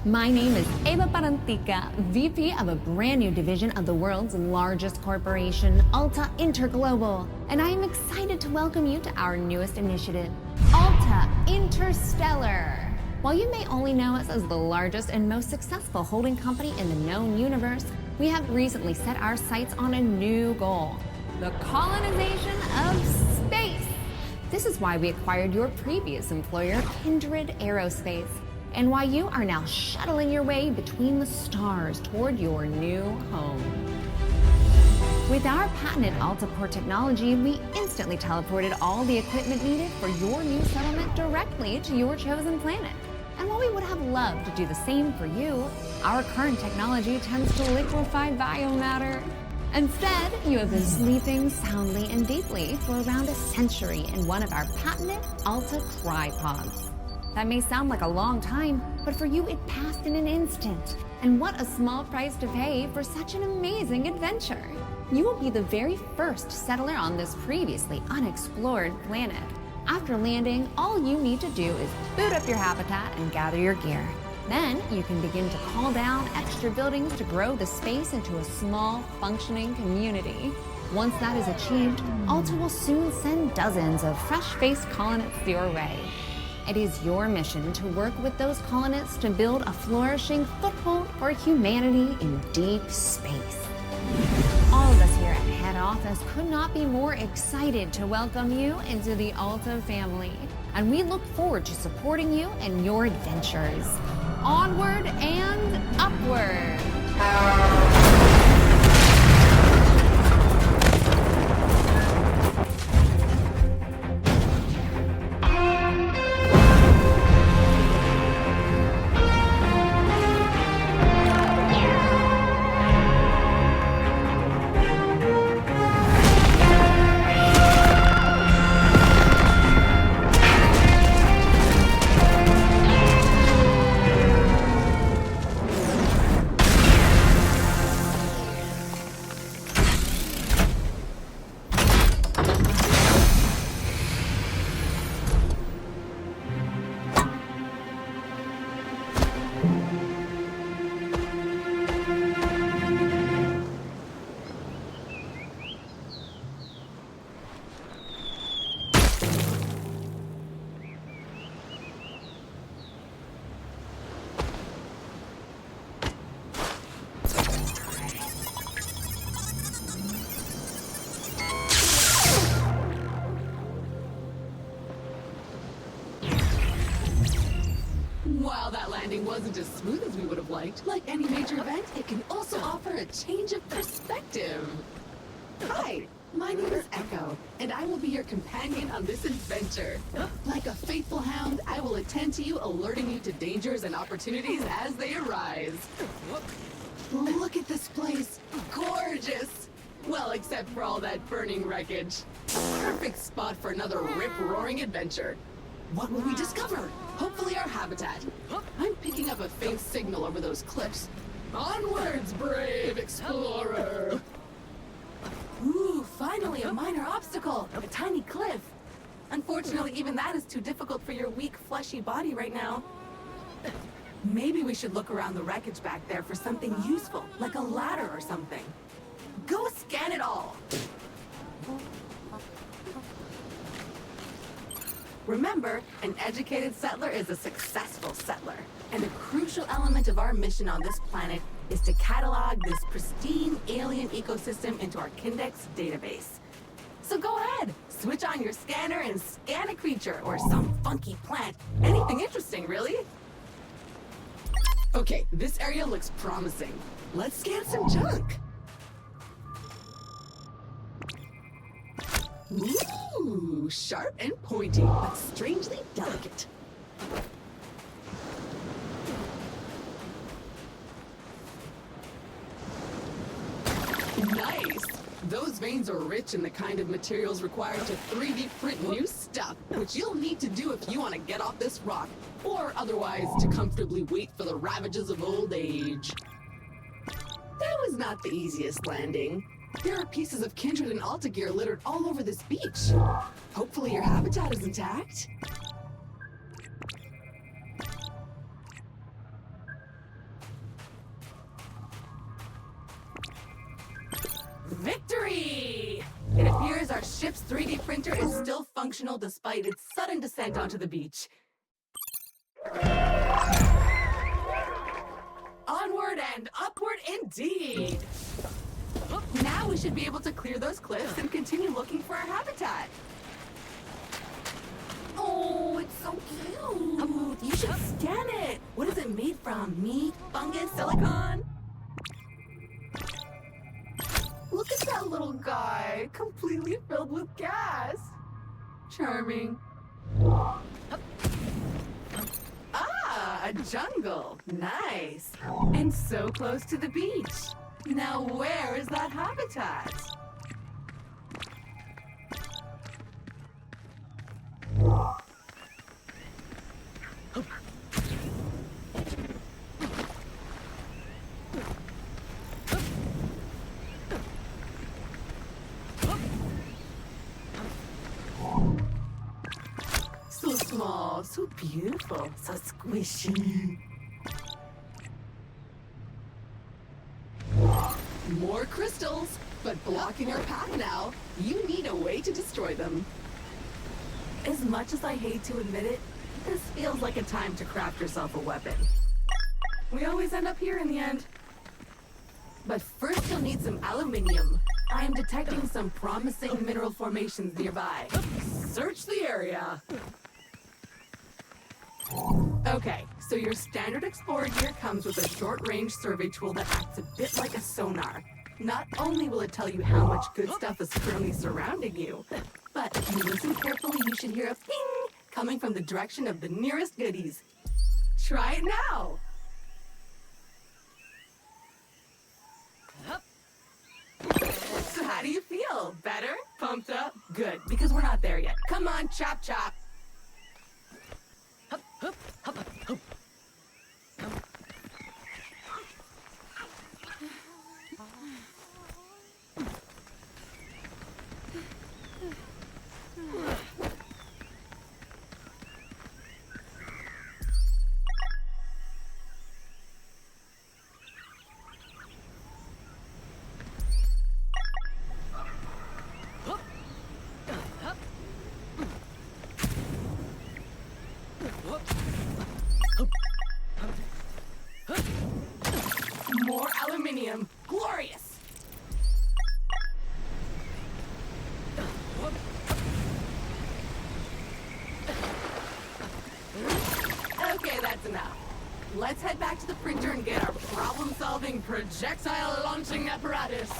My name is Eva Parantica, VP of a brand new division of the world's largest corporation, Alta Interglobal, and I am excited to welcome you to our newest initiative, Alta Interstellar. While you may only know us as the largest and most successful holding company in the known universe, we have recently set our sights on a new goal, the colonization of space. This is why we acquired your previous employer, Kindred Aerospace, and why you are now shuttling your way between the stars toward your new home. With our patented AltaPort technology, we instantly teleported all the equipment needed for your new settlement directly to your chosen planet. And while we would have loved to do the same for you, our current technology tends to liquefy biomatter. Instead, you have been sleeping soundly and deeply for around a century in one of our patented Alta tripods. That may sound like a long time, but for you it passed in an instant. And what a small price to pay for such an amazing adventure. You will be the very first settler on this previously unexplored planet. After landing, all you need to do is boot up your habitat and gather your gear. Then you can begin to call down extra buildings to grow the space into a small, functioning community. Once that is achieved, Alta will soon send dozens of fresh-faced colonists your way. It is your mission to work with those colonists to build a flourishing foothold for humanity in deep space. All of us here at Head Office could not be more excited to welcome you into the Alta family, and we look forward to supporting you in your adventures. Onward and upward! While that landing wasn't as smooth as we would have liked, like any major event, it can also offer a change of perspective. Hi, my name is Echo, and I will be your companion on this adventure. Like a faithful hound, I will attend to you, alerting you to dangers and opportunities as they arise. Look at this place. Gorgeous! Well, except for all that burning wreckage. Perfect spot for another rip-roaring adventure. What will we discover? Hopefully our habitat. I'm picking up a faint signal over those cliffs. Onwards, brave explorer! Ooh, finally a minor obstacle. A tiny cliff. Unfortunately, even that is too difficult for your weak, fleshy body right now. Maybe we should look around the wreckage back there for something useful, like a ladder or something. Go scan it all! Remember, an educated settler is a successful settler. And a crucial element of our mission on this planet is to catalog this pristine alien ecosystem into our Kindex database. So go ahead, switch on your scanner and scan a creature or some funky plant. Anything interesting, really. Okay, this area looks promising. Let's scan some junk. Ooh, sharp and pointy, but strangely delicate. Nice! Those veins are rich in the kind of materials required to 3D print new stuff, which you'll need to do if you want to get off this rock, or otherwise to comfortably wait for the ravages of old age. That was not the easiest landing. There are pieces of Kindred and Alta gear littered all over this beach. Hopefully your habitat is intact. ship's 3D printer is still functional despite its sudden descent onto the beach. Onward and upward indeed! Now we should be able to clear those cliffs and continue looking for our habitat. Oh, it's so cute! You should scan it! What is it made from? Meat? Fungus? Silicon? Look at that little guy, completely filled with gas. Charming. Ah, a jungle. Nice. And so close to the beach. Now where is that habitat? So small, so beautiful, so squishy. More crystals, but blocking our path now. You need a way to destroy them. As much as I hate to admit it, this feels like a time to craft yourself a weapon. We always end up here in the end. But first you'll need some aluminium. I am detecting some promising mineral formations nearby. Search the area. Okay, so your standard explorer gear comes with a short-range survey tool that acts a bit like a sonar. Not only will it tell you how much good stuff is currently surrounding you, but if you listen carefully, you should hear a ping coming from the direction of the nearest goodies. Try it now! So how do you feel? Better? Pumped up? Good, because we're not there yet. Come on, chop chop! More aluminium. Glorious! Okay, that's enough. Let's head back to the printer and get our problem-solving projectile-launching apparatus.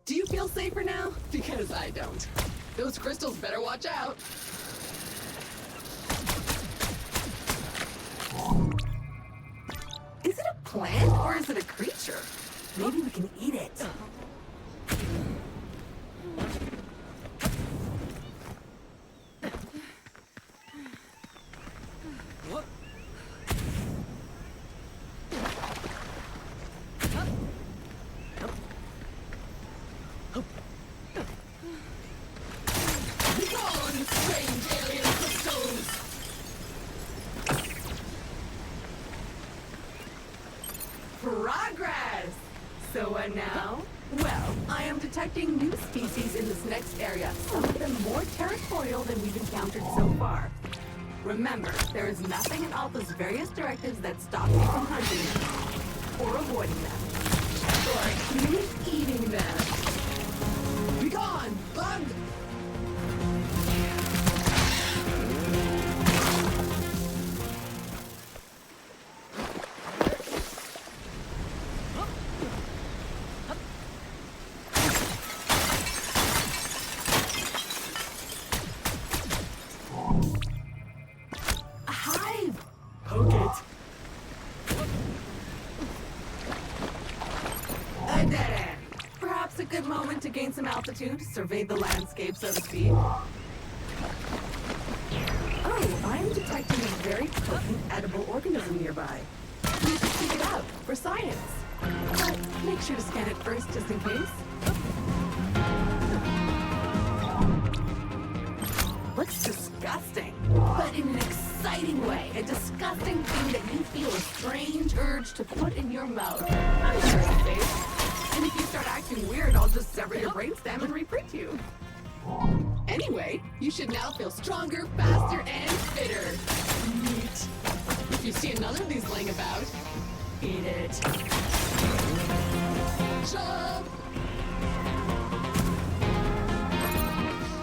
Do you feel safer now? Because I don't. Those crystals better watch out. Is it a plant or is it a creature? Maybe we can eat it. Progress! So what now? Well, I am detecting new species in this next area, some of them more territorial than we've encountered so far. Remember, there is nothing in Alpha's various directives that stop me from hunting them, or avoiding them, or even eating them. Be gone, bug! gain some altitude, survey the landscape, so to speak. Oh, I am detecting a very potent edible organism nearby. We should seek it out for science. But make sure to scan it first, just in case. Looks disgusting, but in an exciting way. A disgusting thing that you feel a strange urge to put in your mouth. I'm sure it's safe. And if you start acting weird, I'll just sever your brainstem and reprint you. Anyway, you should now feel stronger, faster, and fitter. Neat. If you see another of these laying about, eat it. Jump!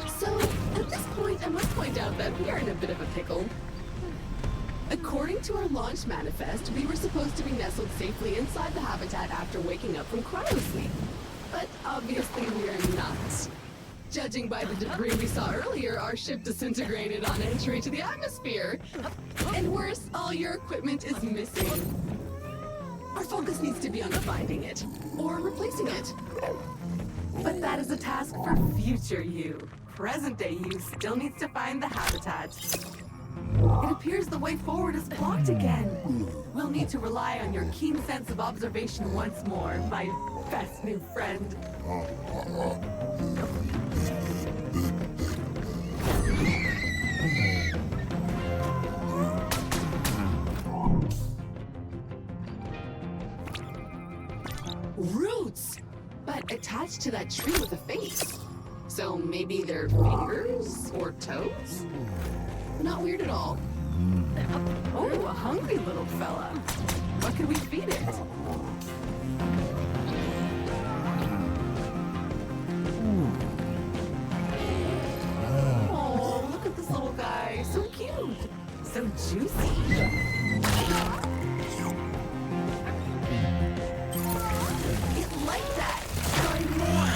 So, at this point, I must point out that we are in a bit of a pickle. According to our launch manifest, we were supposed to be nestled safely inside the habitat after waking up from cryosleep. But obviously we're not. Judging by the debris we saw earlier, our ship disintegrated on entry to the atmosphere. And worse, all your equipment is missing. Our focus needs to be on finding it, or replacing it. But that is a task for future you. Present-day you still needs to find the habitat. It appears the way forward is blocked again. We'll need to rely on your keen sense of observation once more, my best new friend. Roots! But attached to that tree with a face. So maybe they're fingers or toes? Not weird at all. Oh, a hungry little fella. What could we feed it? Oh, look at this little guy. So cute. So juicy. It's like that. Try more.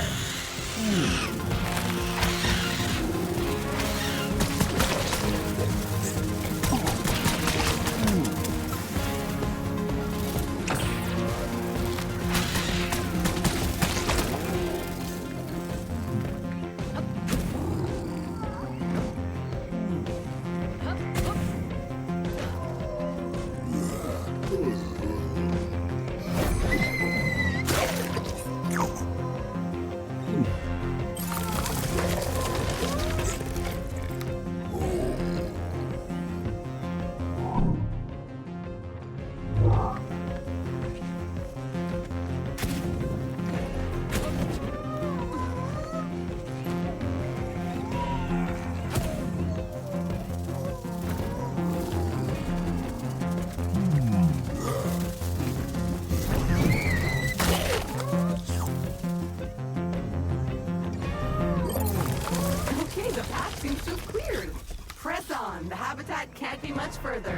The habitat can't be much further.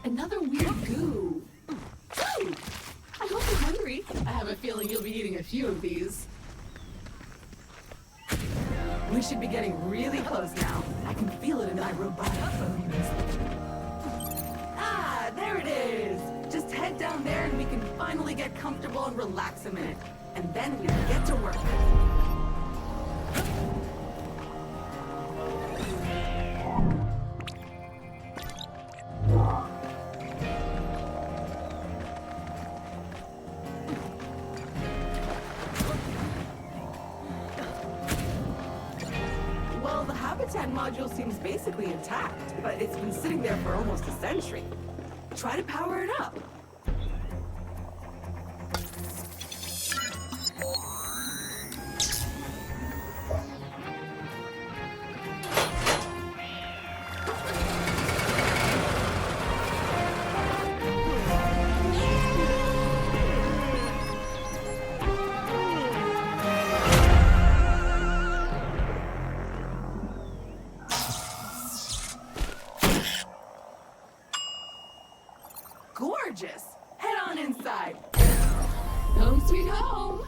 Another weird goo. Ooh, I hope you're hungry. I have a feeling you'll be eating a few of these. We should be getting really close now. I can feel it in my robotic bones. There it is! Just head down there and we can finally get comfortable and relax a minute. And then we can get to work. Well, the habitat module seems basically intact, but it's been sitting there for almost a century. Try to power it up. Gorgeous! Head on inside. Home sweet home.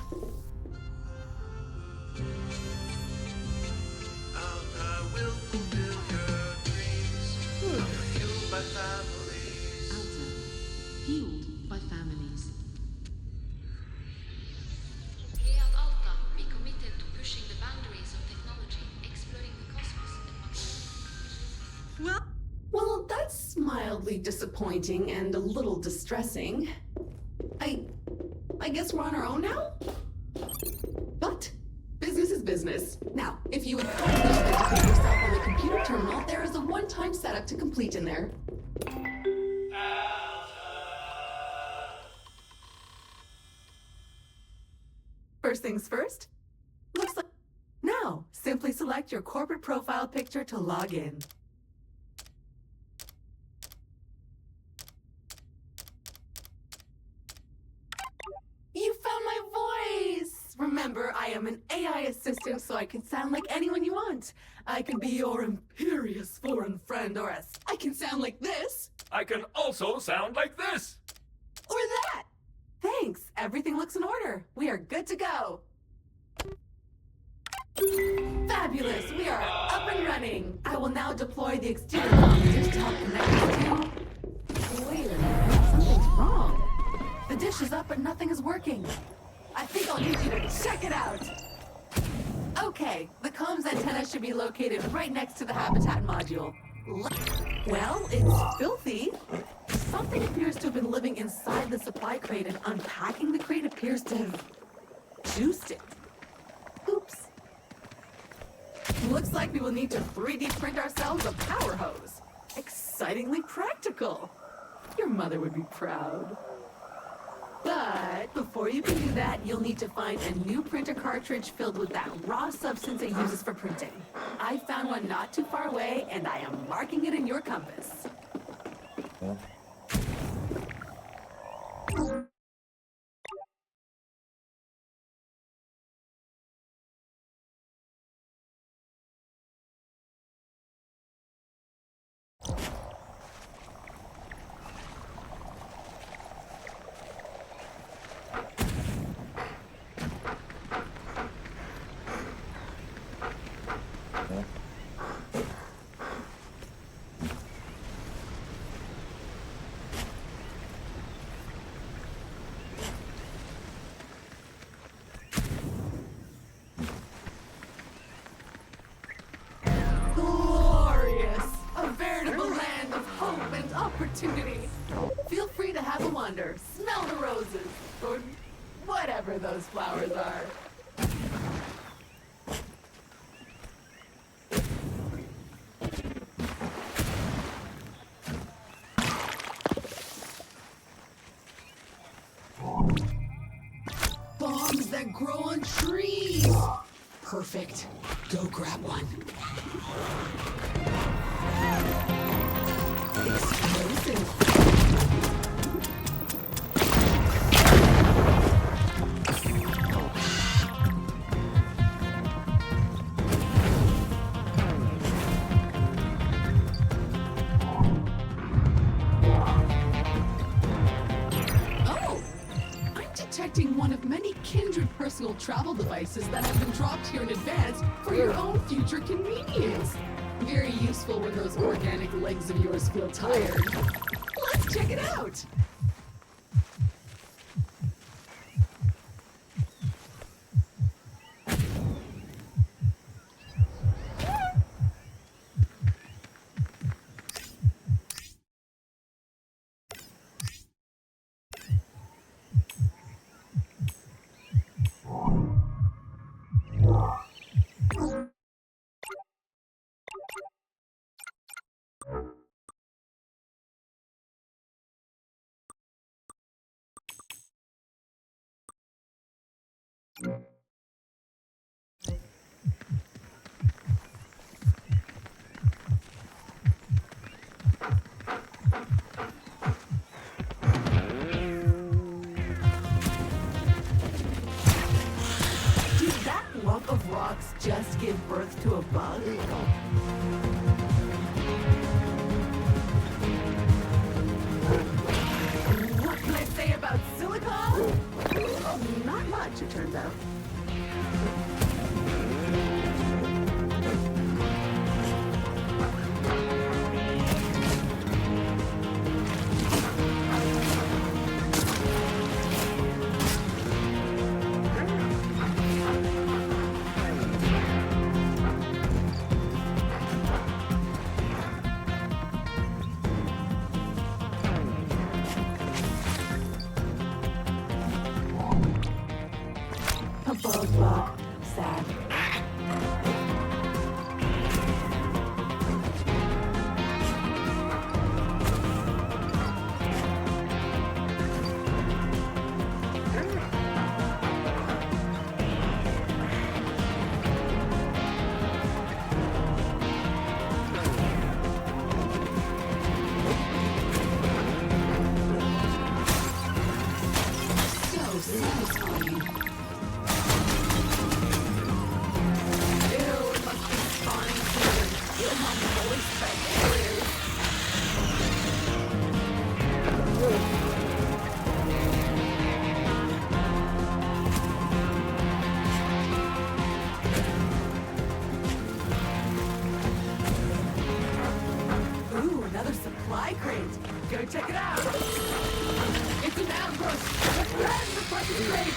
I will incredibly disappointing and a little distressing. I guess we're on our own now? But business is business. Now, if you would kindly authenticate yourself on the computer terminal, there is a one-time setup to complete in there. First things first, looks like... Now, simply select your corporate profile picture to log in. You found my voice! Remember, I am an AI assistant, so I can sound like anyone you want. I can be your imperious foreign friend, or as I can sound like this. I can also sound like this! Or that! Thanks, everything looks in order. We are good to go. Fabulous, we are up and running. I will now deploy the exterior computers to help connect us to... Wait a minute, something's wrong. The dish is up, but nothing is working. I think I'll need you to check it out. Okay, the comms antenna should be located right next to the habitat module. Well, it's filthy. Something appears to have been living inside the supply crate, and unpacking the crate appears to have juiced it. Oops. Looks like we will need to 3D print ourselves a power hose. Excitingly practical. Your mother would be proud. But before you can do that, you'll need to find a new printer cartridge filled with that raw substance it uses for printing. I found one not too far away, and I am marking it in your compass. Opportunity. Feel free to have a wander, smell the roses, or whatever those flowers are. Bombs that grow on trees. Perfect. Go grab one. Explosive. Oh! I'm detecting one of many kindred personal travel devices that have been dropped here in advance for your own future convenience. Very useful when those organic legs of yours feel tired. Let's check it out! Of rocks just give birth to a bug? What can I say about silicon? Not much, it turns out. Fuck. Sad. So satisfying. Ew, it must be spawning season. You'll have the fully spectators. Ooh, another supply crate. Go check it out. It's an ambush. Let's grab the fucking crate.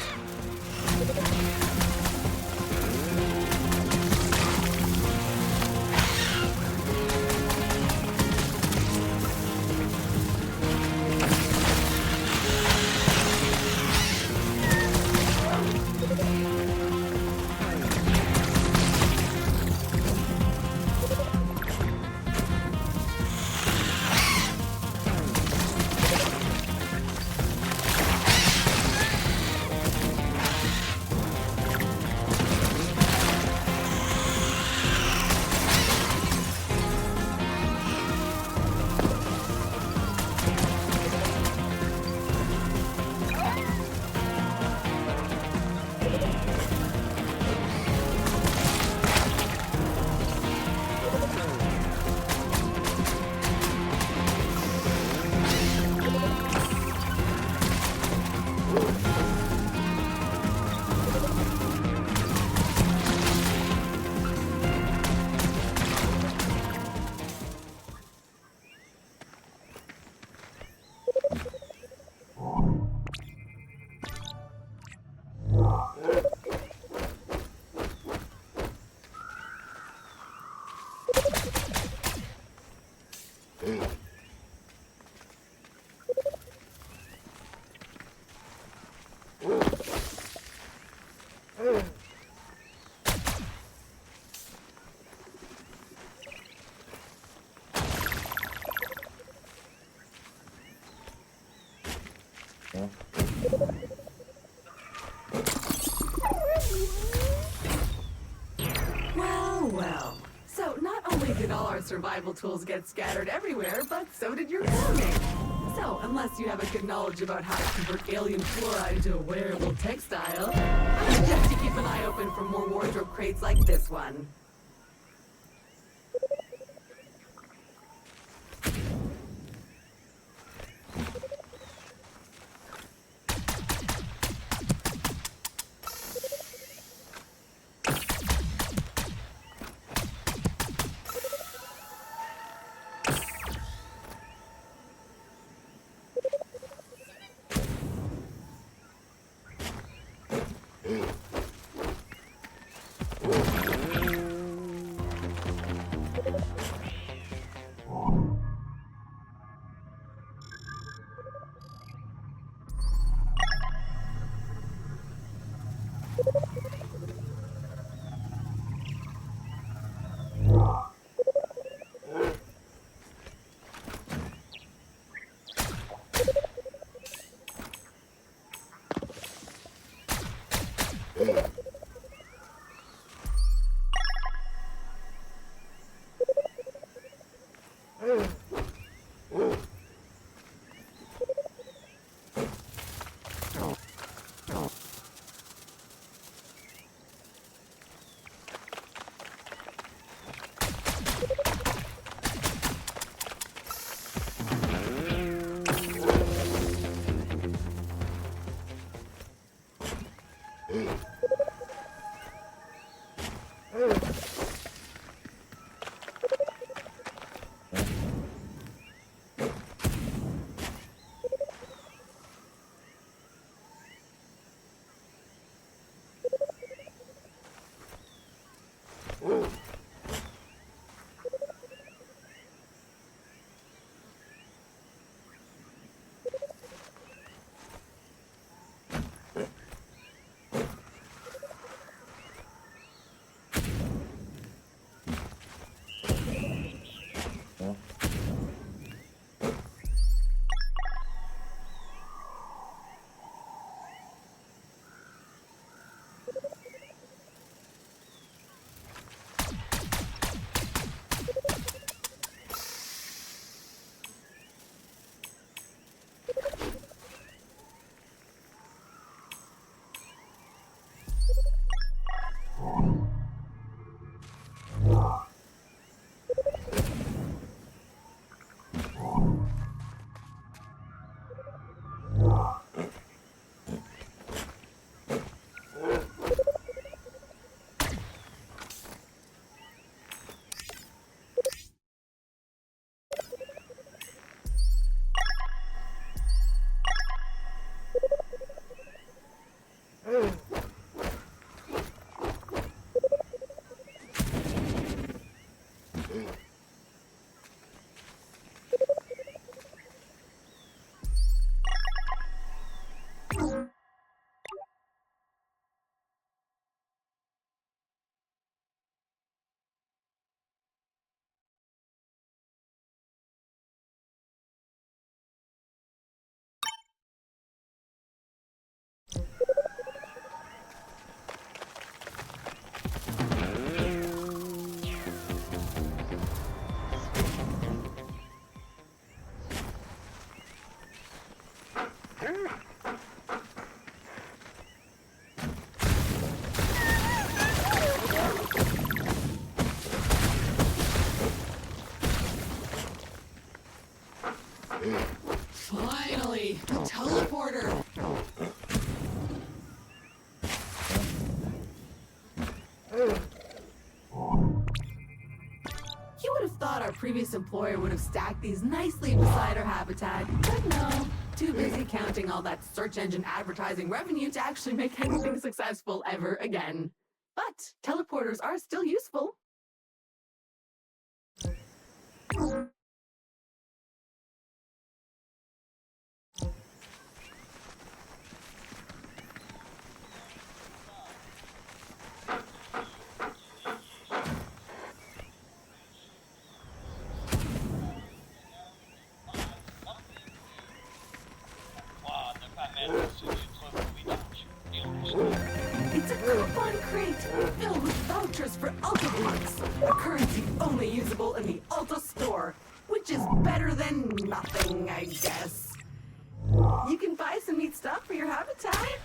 Well. So not only did all our survival tools get scattered everywhere, but so did your clothing. So, unless you have a good knowledge about how to convert alien fluoride into a wearable textile, I suggest you keep an eye open for more wardrobe crates like this one. previous employer would have stacked these nicely beside our habitat, but no, too busy counting all that search engine advertising revenue to actually make anything successful ever again. But teleporters are still useful. It's a coupon crate filled with vouchers for Alta Bucks, a currency only usable in the Alta store, which is better than nothing, I guess. You can buy some neat stuff for your habitat.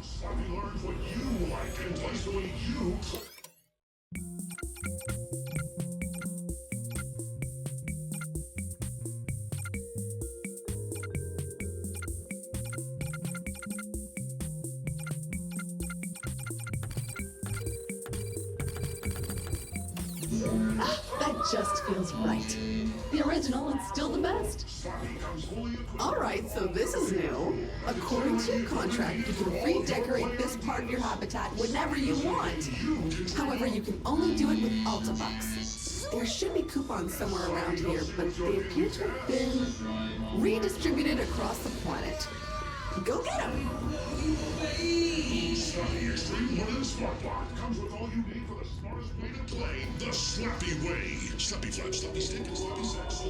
Sloppy learns what you like and plays the way you... That just feels right. The original is still the best. Alright, so this is new. According to your contract, you can redecorate this part of your habitat whenever you want. However, you can only do it with Alta Bucks. There should be coupons somewhere around here, but they appear to have been redistributed across the planet. Go get them! Sloppy Extreme Learning Smart Block comes with all you need for the smartest way to play the Sloppy way. Sloppy Flap, Sloppy Stick, and Sloppy Sex.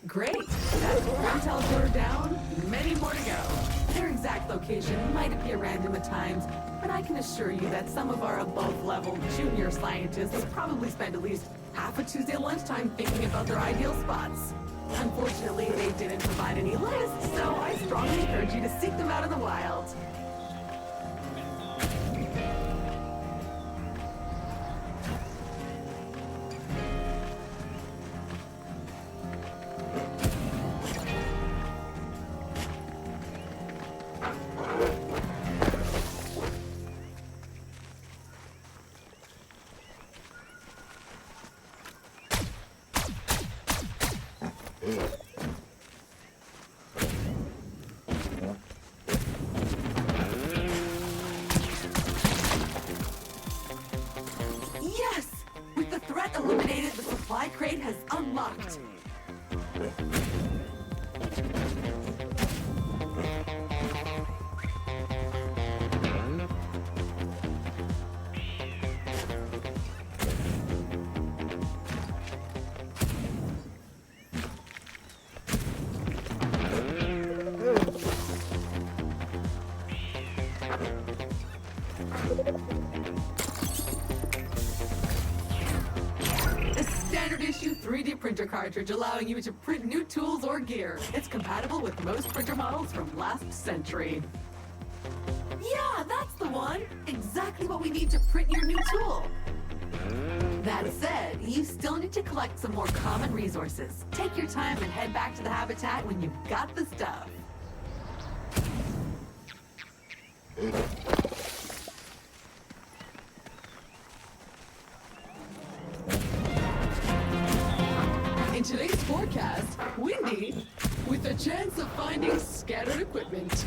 Great! That's one teleporter down, many more to go. Their exact location might appear random at times, but I can assure you that some of our above-level junior scientists probably spend at least half a Tuesday lunchtime thinking about their ideal spots. Unfortunately, they didn't provide any lists, so I strongly encourage you to seek them out in the wild. Yes! With the threat eliminated, the supply crate has unlocked. A standard issue 3D printer cartridge allowing you to print new tools or gear. It's compatible with most printer models from last century. Yeah, that's the one! Exactly what we need to print your new tool. That said, you still need to collect some more common resources. Take your time and head back to the habitat when you've got the stuff. In today's forecast, windy, with a chance of finding scattered equipment.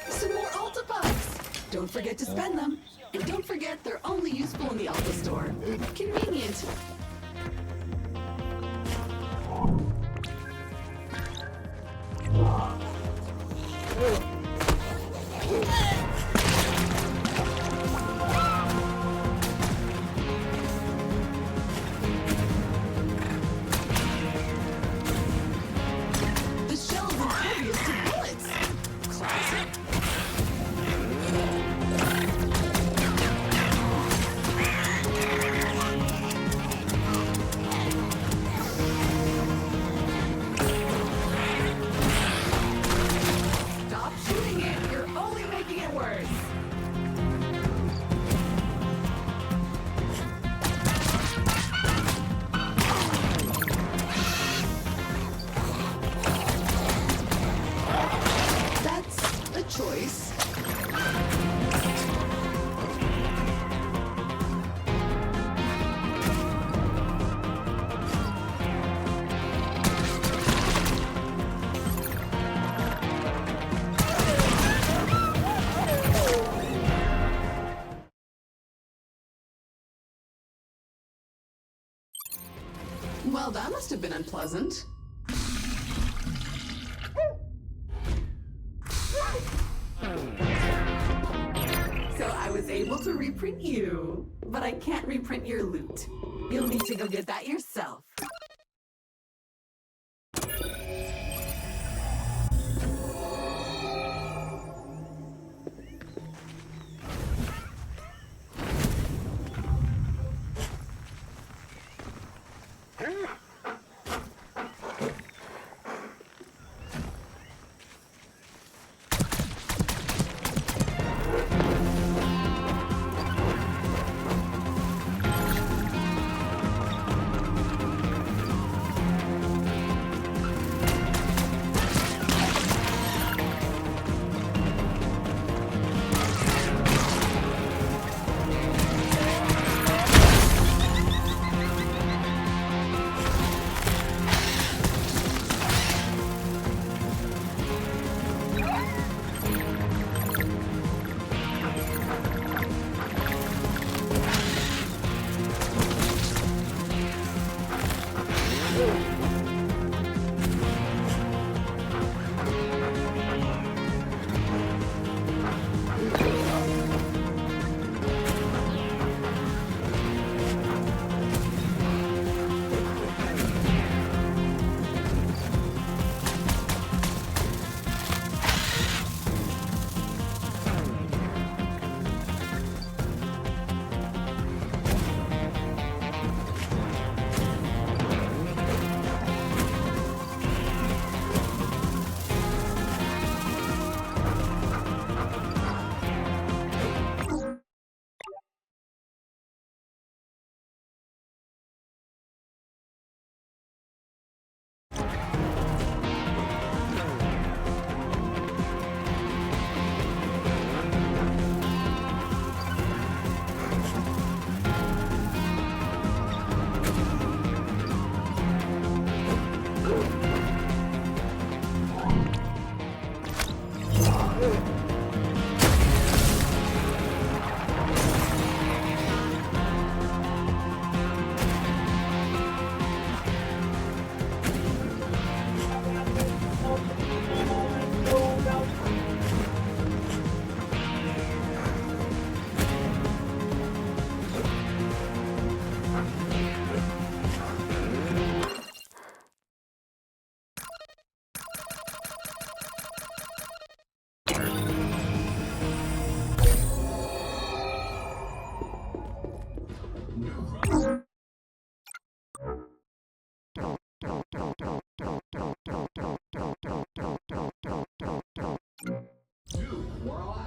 Some more Alta bucks! Don't forget to spend them. And don't forget they're only useful in the Alta store. Convenient. The shell is impervious to bullets. Classic. Stop shooting it. You're only making it worse. That's a choice. Well, that must have been unpleasant. So I was able to reprint you, but I can't reprint your loot. You'll need to go get that yourself.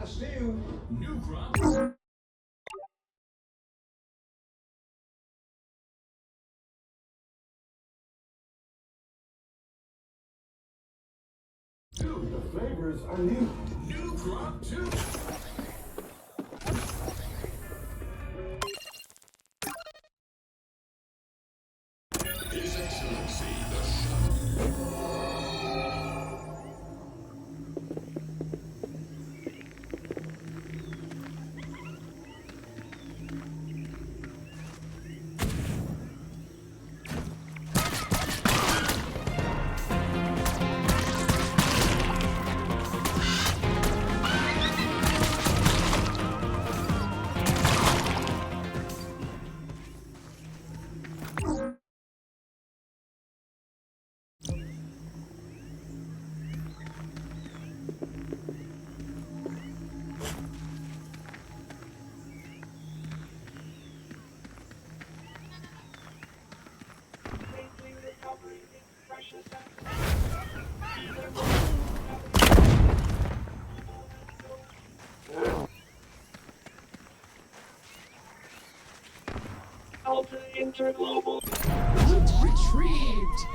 Last new. New crop. The flavors are new. New crop 2. His Excellency, the Shuttle. Loot retrieved!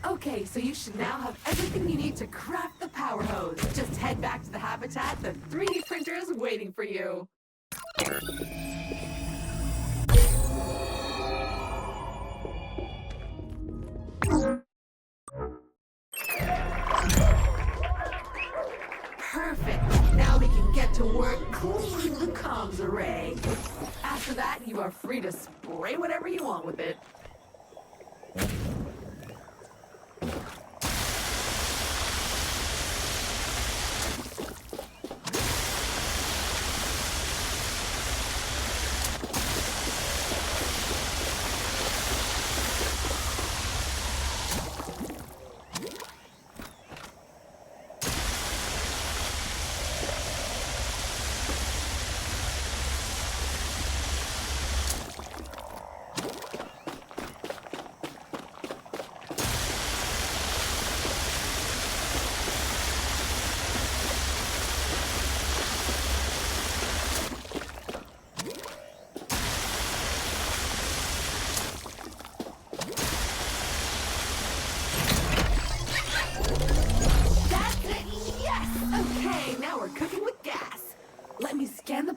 Okay, so you should now have everything you need to craft the power hose. Just head back to the habitat. The 3D printer is waiting for you. Perfect. Now we can get to work cleaning the comms array. After that, you are free to spray whatever you want with it.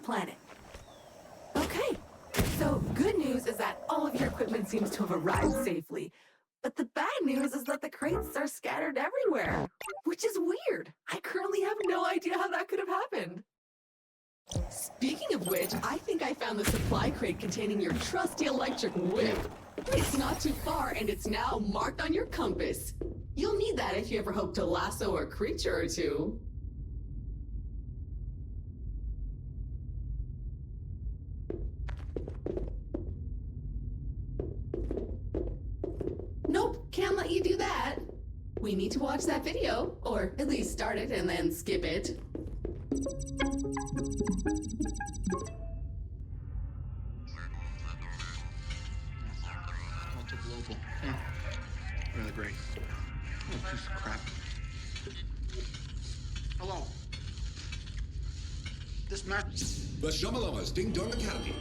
Planet. Okay, so good news is that all of your equipment seems to have arrived safely. But the bad news is that the crates are scattered everywhere, which is weird. I currently have no idea how that could have happened. Speaking of which, I think I found the supply crate containing your trusty electric whip. It's not too far, and it's now marked on your compass. You'll need that if you ever hope to lasso a creature or two. Nope, can't let you do that. We need to watch that video, or at least start it and then skip it. Multi-global. Yeah. Really great. Oh, piece of crap. Hello. This match. The Shamalama's Ding Dong Academy.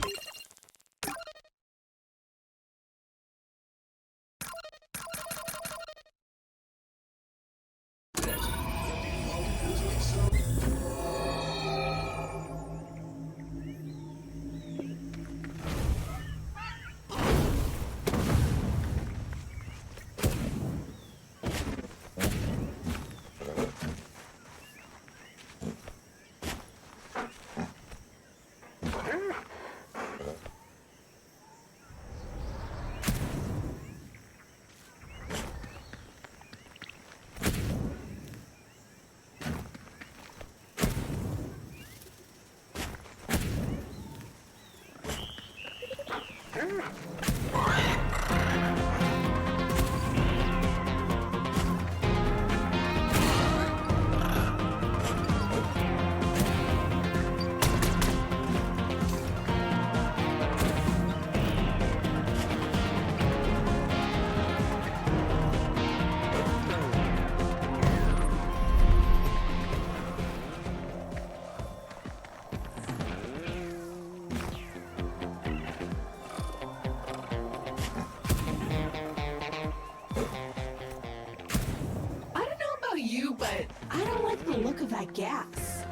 gas.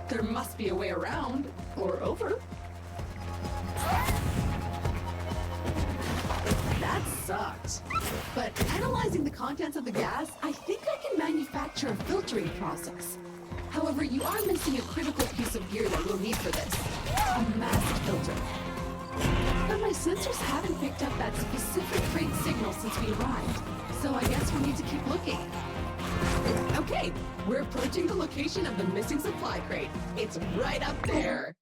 There must be a way around, or over. That sucked. But analyzing the contents of the gas, I think I can manufacture a filtering process. However, you are missing a critical piece of gear that you'll need for this. A mass filter. But my sensors haven't picked up that specific crate signal since we arrived, so I guess we need to keep looking. Okay, we're approaching the location of the missing supply crate. It's right up there.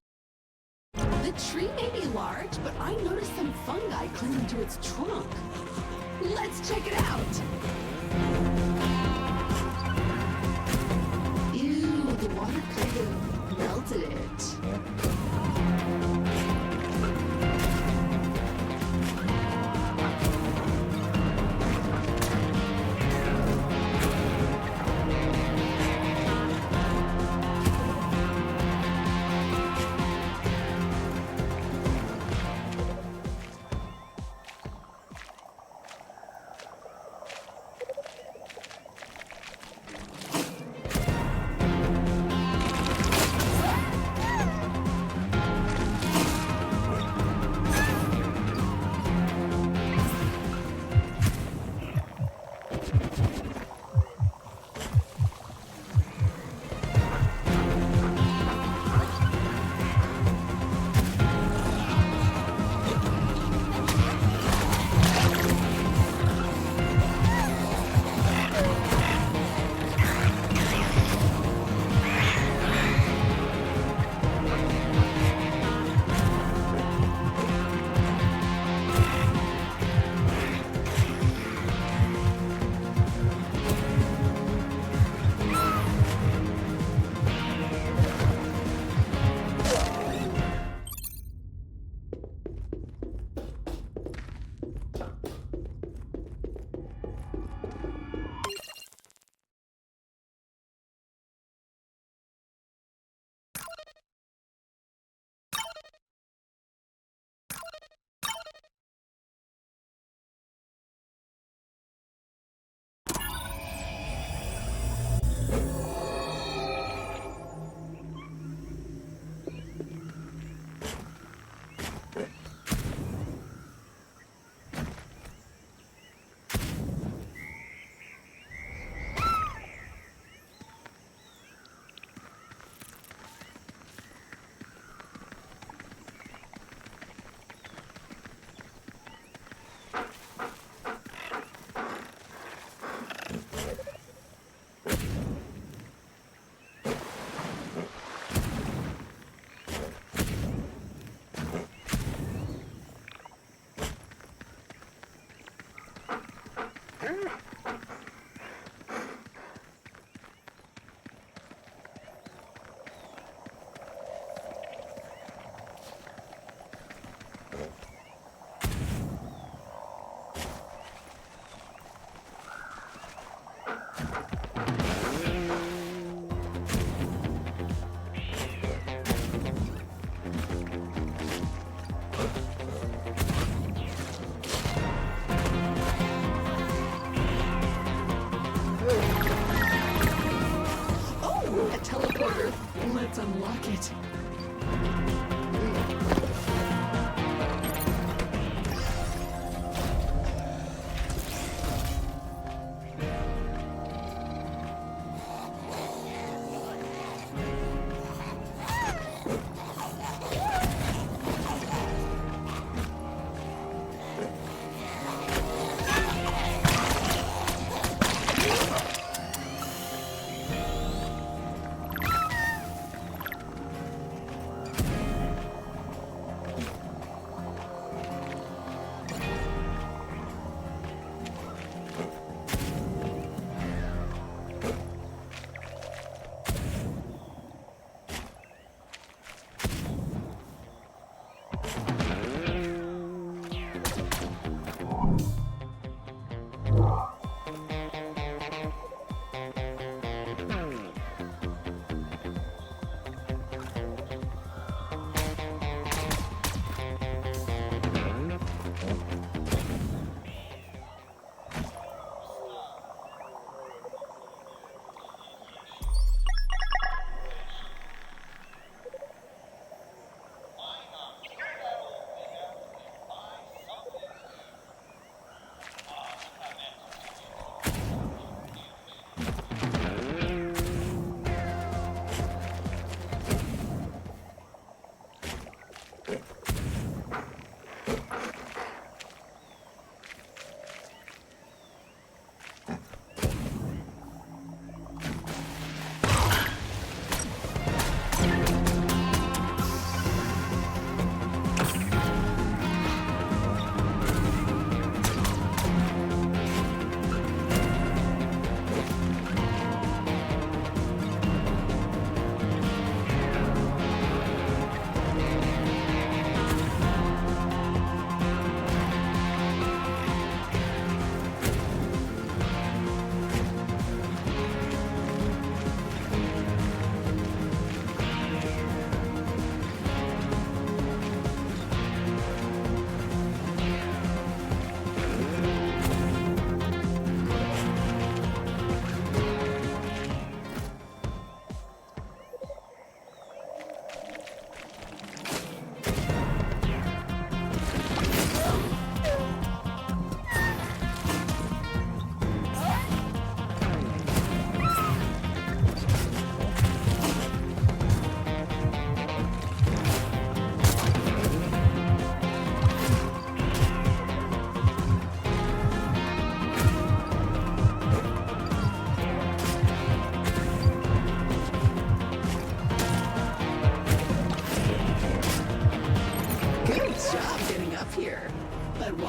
The tree may be large, but I noticed some fungi clinging to its trunk. Let's check it out! Ew, the water kind of melted it. Let's unlock it.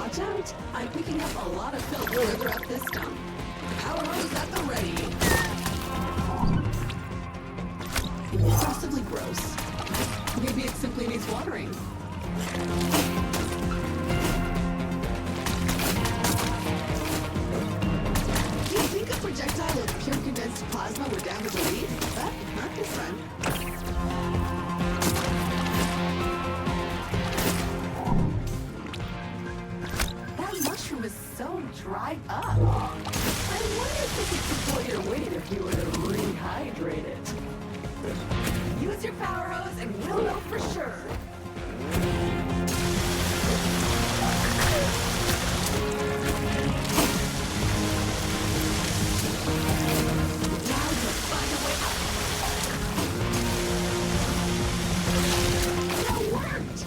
Watch out! I'm picking up a lot of filth further up this dump. Power hose at the ready. Impressively gross. Maybe it simply needs watering. Do you think a projectile of pure condensed plasma would damage a leaf? But not this time. That mushroom is so dried up. I wonder if it could support your weight if you were to rehydrate it. Use your power hose and we'll know for sure. Now to find a way out. That worked!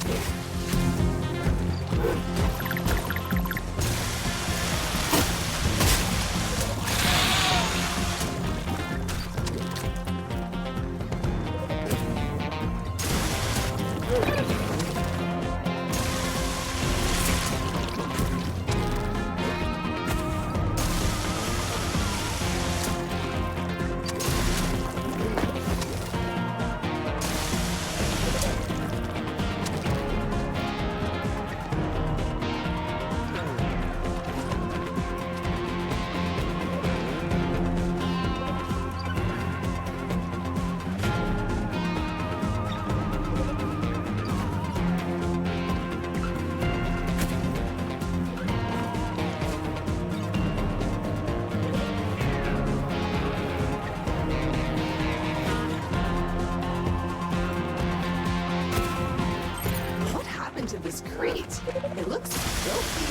To this crate. It looks filthy.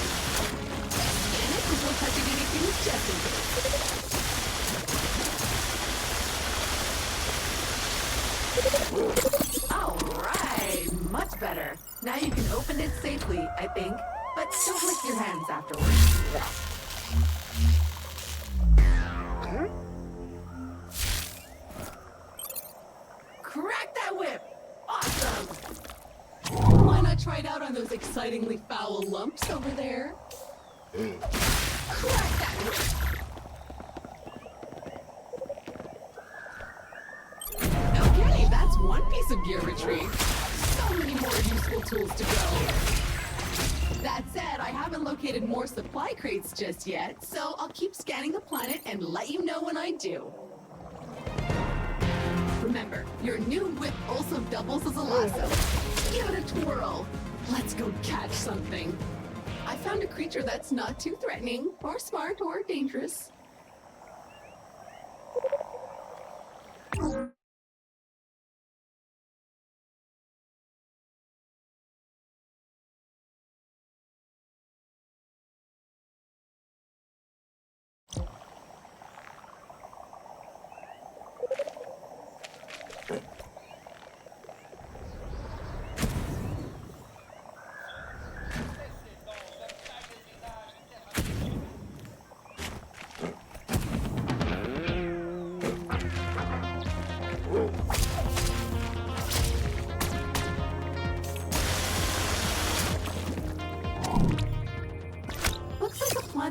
And it before touching anything just in case. Alright, much better. Now you can open it safely, I think. But don't lick your hands afterwards. Crack that whip! Awesome! Why not try it out on those excitingly foul lumps over there? Crack that whip! Okay, that's one piece of gear retrieved. So many more useful tools to go. That said, I haven't located more supply crates just yet, so I'll keep scanning the planet and let you know when I do. Remember, your new whip also doubles as a lasso. Give it a twirl. Let's go catch something. I found a creature that's not too threatening, or smart, or dangerous.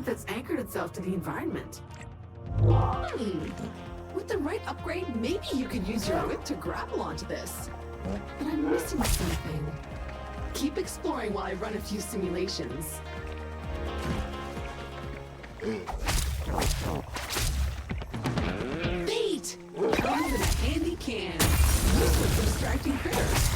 That's anchored itself to the environment. With the right upgrade, maybe you could use your whip to grapple onto this. But I'm missing something. Keep exploring while I run a few simulations. Bait! Comes in a handy can. Useful for distracting critters.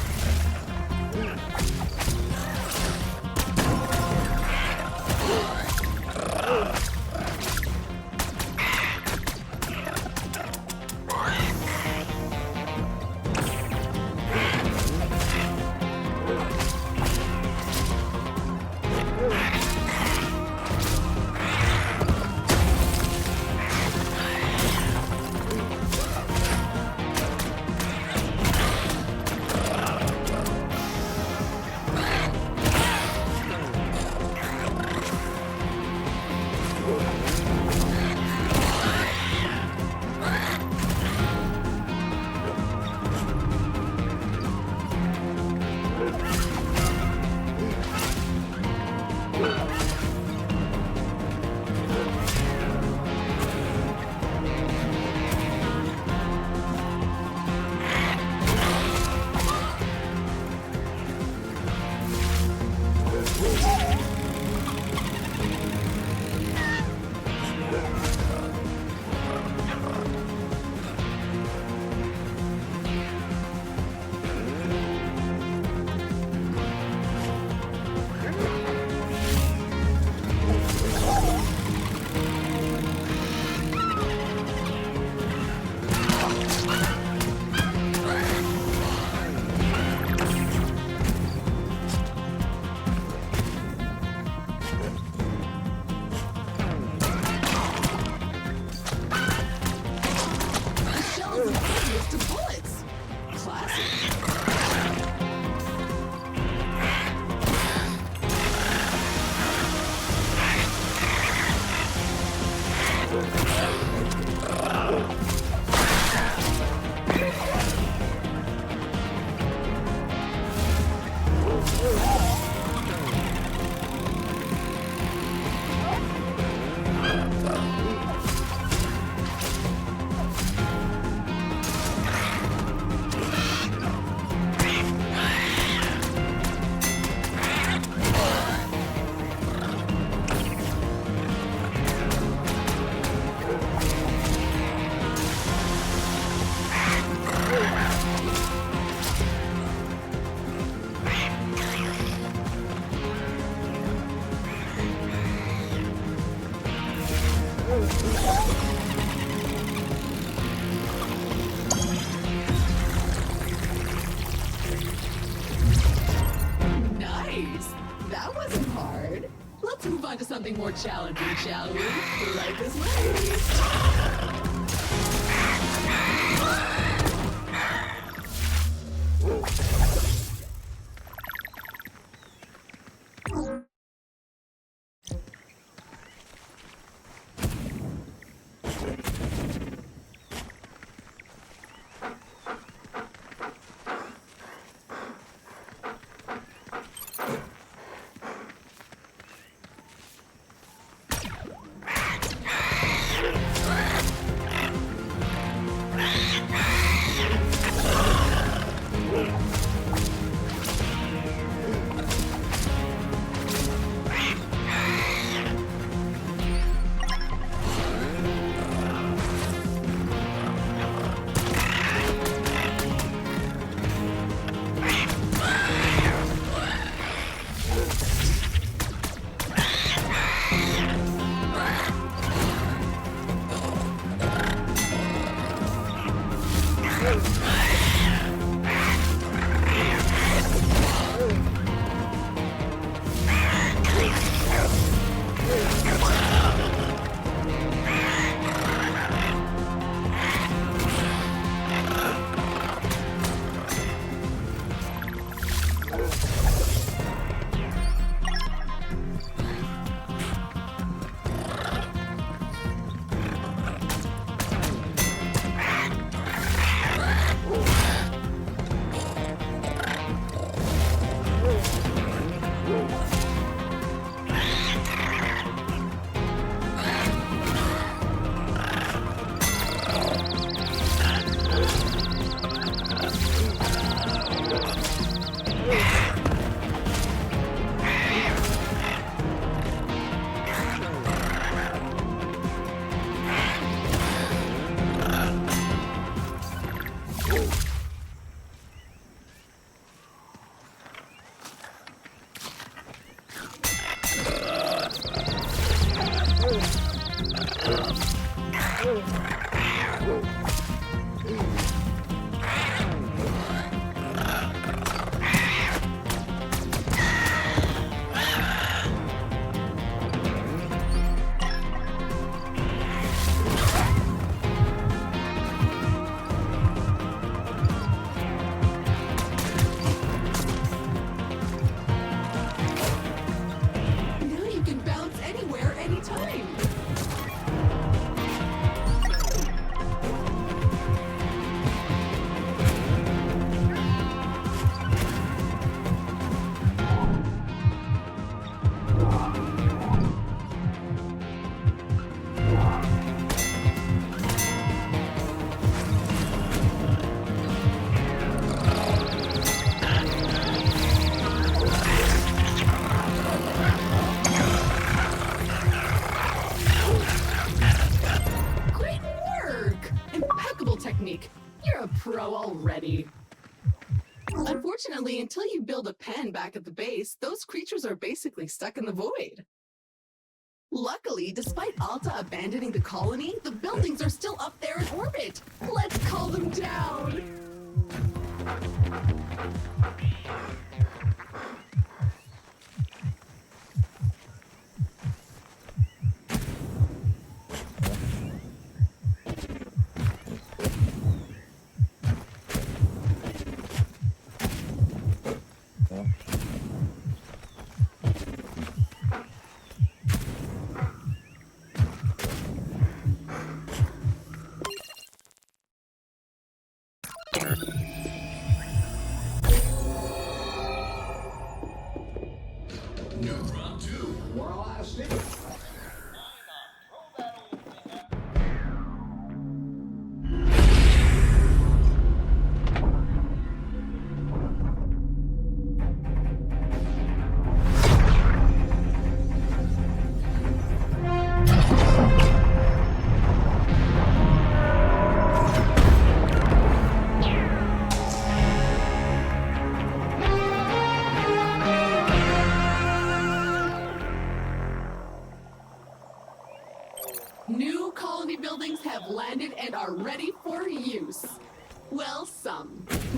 something more challenging, shall we? Right this way. Unfortunately, until you build a pen back at the base, those creatures are basically stuck in the void. Luckily, despite Alta abandoning the colony, the buildings are still up there in orbit. Let's call them down!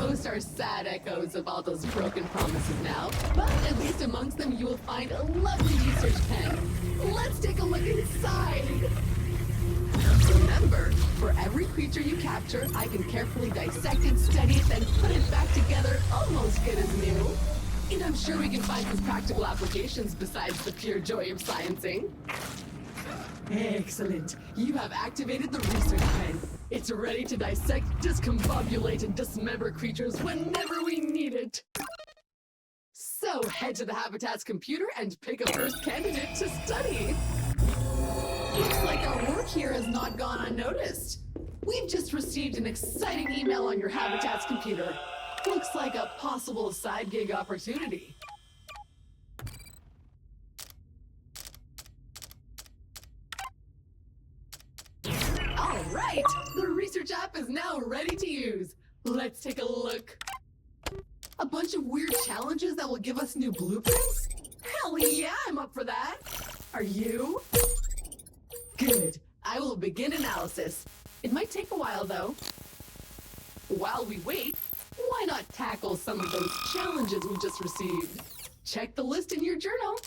most are sad echoes of all those broken promises now, but at least amongst them you will find a lovely research pen. Let's take a look inside. Remember, for every creature you capture, I can carefully dissect it, study it, then put it back together almost good as new. And I'm sure we can find some practical applications besides the pure joy of sciencing. Excellent. You have activated the research pen. It's ready to dissect, discombobulate, and dismember creatures whenever we need it. So head to the Habitat's computer and pick a first candidate to study. Looks like our work here has not gone unnoticed. We've just received an exciting email on your Habitat's computer. Looks like a possible side gig opportunity. All right, the research app is now ready to use. Let's take a look. A bunch of weird challenges that will give us new blueprints? Hell yeah, I'm up for that. Are you? Good. I will begin analysis. It might take a while, though. While we wait, why not tackle some of those challenges we just received? Check the list in your journal.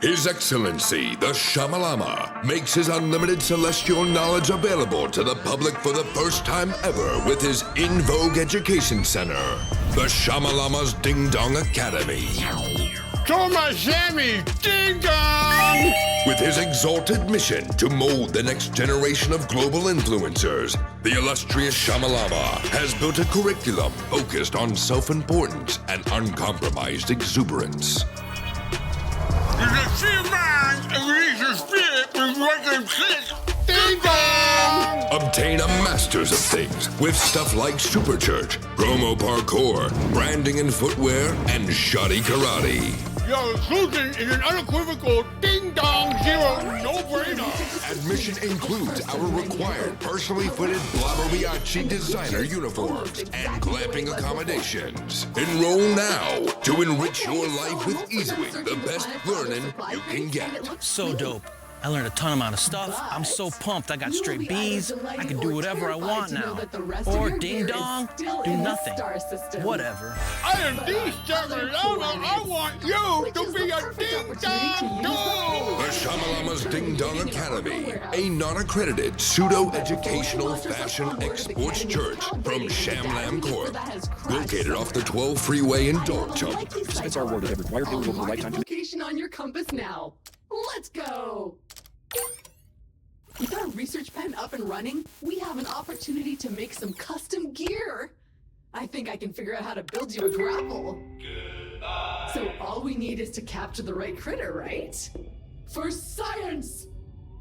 His Excellency, the Shamalama, makes his unlimited celestial knowledge available to the public for the first time ever with his In Vogue Education Center, the Shamalama's Ding Dong Academy. Toma Sammy, ding dong! With his exalted mission to mold the next generation of global influencers, the illustrious Shamalama has built a curriculum focused on self-importance and uncompromised exuberance. The sea man releases spirit with working click. Ding dong! Obtain a Masters of Things with stuff like Super Church, promo parkour, branding and footwear, and shoddy karate. Your inclusion is an unequivocal ding dong zero no-brainer. Admission includes our required personally fitted Blabberbiachi designer uniforms and glamping accommodations. Enroll now to enrich your life with easily the best learning you can get. So dope. I learned a ton amount of stuff. I'm so pumped. I got straight B's. I can do whatever I want now. Or ding dong, do nothing. Whatever. I am the Shamalama. I want you to be a ding dong too. The Shamalama's Ding Dong Academy, a non-accredited pseudo-educational fashion exports church from Shamlam Corp. Located off the 12 freeway in Dalton. Participants are awarded a required bill over lifetime. Location on your compass now. Let's go! With our research pen up and running, we have an opportunity to make some custom gear. I think I can figure out how to build you a grapple. So all we need is to capture the right critter, right? For science!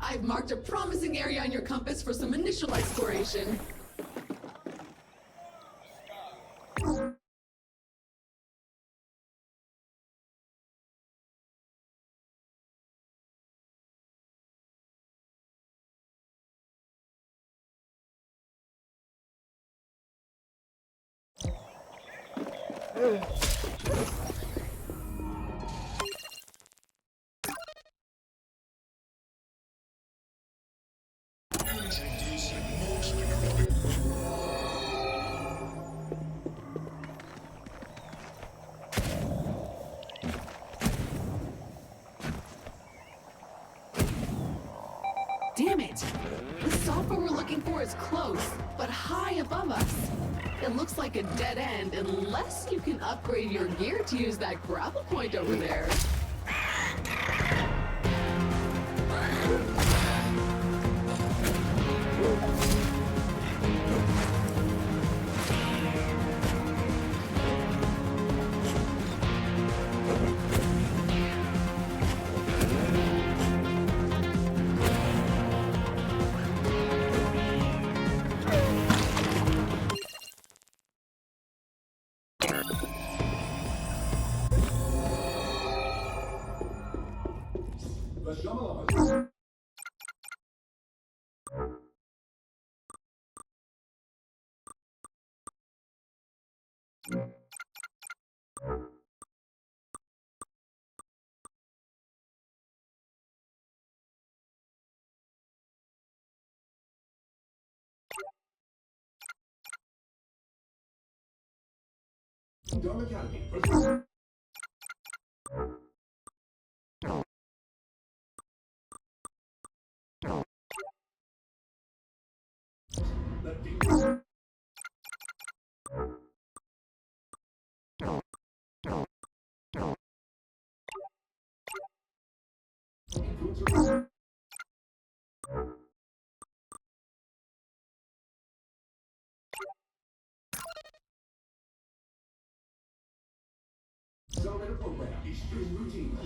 I've marked a promising area on your compass for some initial exploration. Damn it! The software we're looking for is close, but high above us. It looks like a dead end unless you can upgrade your gear to use that grapple point over there. Dome Academy. Accelerator program. Extreme routine.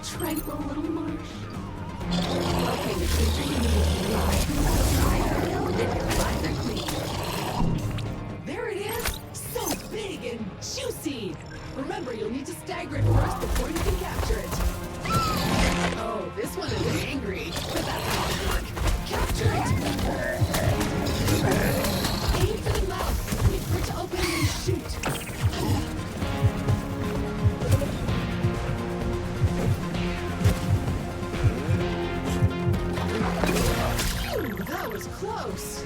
tranquil little marsh. Okay, the creature you need is there it is! So big and juicy! Remember, you'll need to stagger it first before you can capture it. Oh, this one is angry, but that's how it works. Capture it! Aim for the mouth, wait for it to open and shoot. That was close.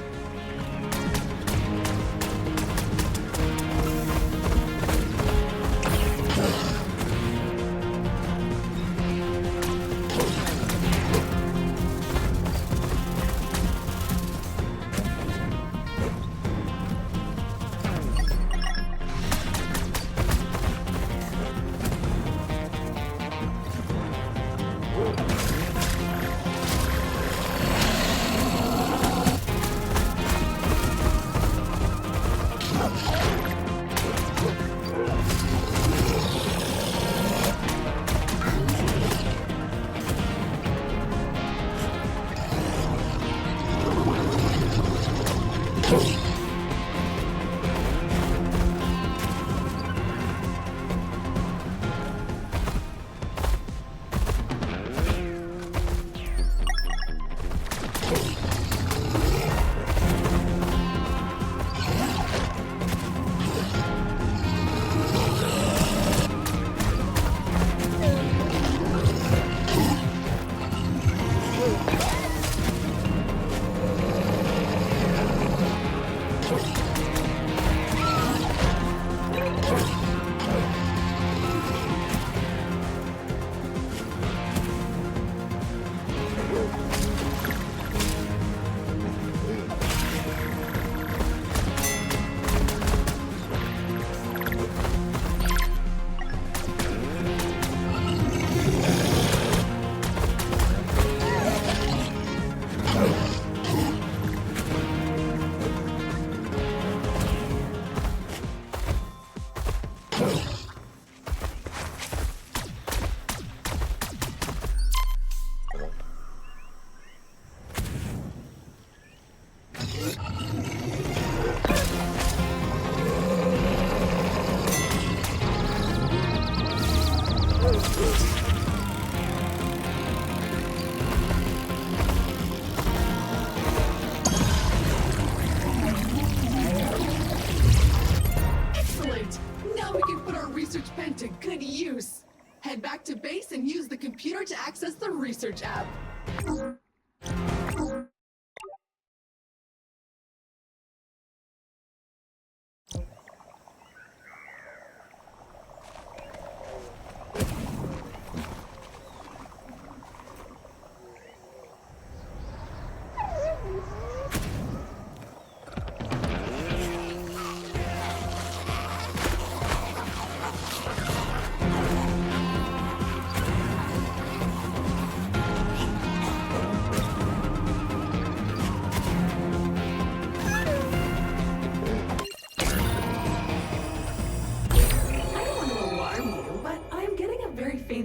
Excellent! Now we can put our research pen to good use. Head back to base and use the computer to access the research app.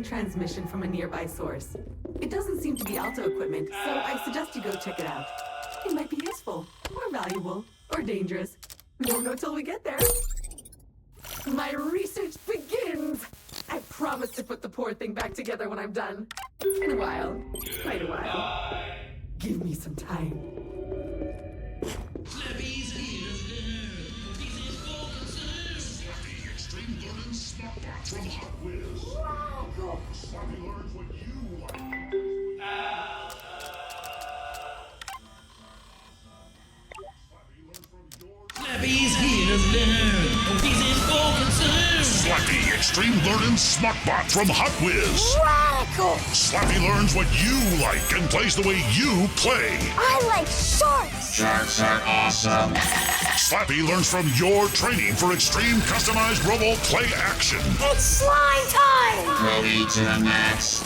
Transmission from a nearby source. It doesn't seem to be Alto equipment, so I suggest you go check it out. It might be useful, or valuable, or dangerous. Won't know till we get there. My research begins! I promise to put the poor thing back together when I'm done. In a while. Quite a while. Give me some time. From Hot Whiz. Sloppy learns what you like. Slappy's here to learn. He's in full concern. Slappy Extreme Learning Smartbot from Hot Whiz. Radical! Slappy learns what you like and plays the way you play. I like sharks! Sharks are awesome. Slappy learns from your training for extreme customized robo play action. It's slime time! Ready to the max.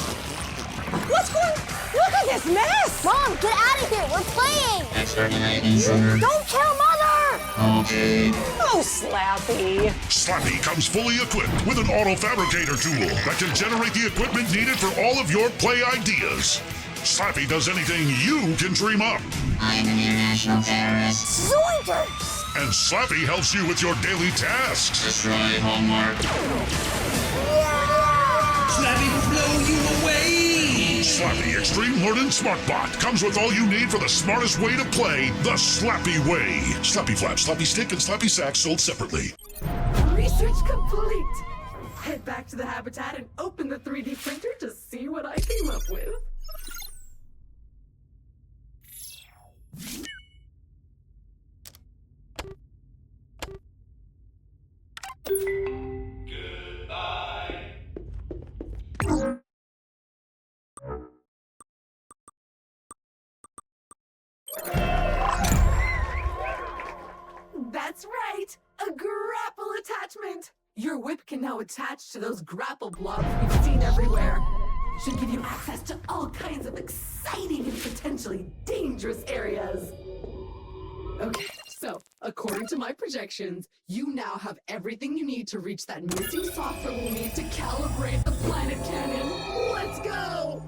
What's going? Look at this mess! Mom, get out of here! We're playing! Exterminating sugar. Don't kill Mother! Okay. Oh, Slappy. Slappy comes fully equipped with an auto fabricator tool that can generate the equipment needed for all of your play ideas. Slappy does anything you can dream up. I'm an international terrorist. Zoiders! And Slappy helps you with your daily tasks. Destroy homework. Slappy will blow you away. Slappy Extreme Learning Smartbot comes with all you need for the smartest way to play the Slappy way. Slappy Flap, Slappy Stick, and Slappy Sack sold separately. Research complete. Head back to the habitat and open the 3D printer to see what I came up with. Goodbye. That's right! A grapple attachment! Your whip can now attach to those grapple blobs we've seen everywhere. Should give you access to all kinds of exciting and potentially dangerous areas. Okay, so according to my projections, you now have everything you need to reach that missing software we'll need to calibrate the planet cannon. Let's go!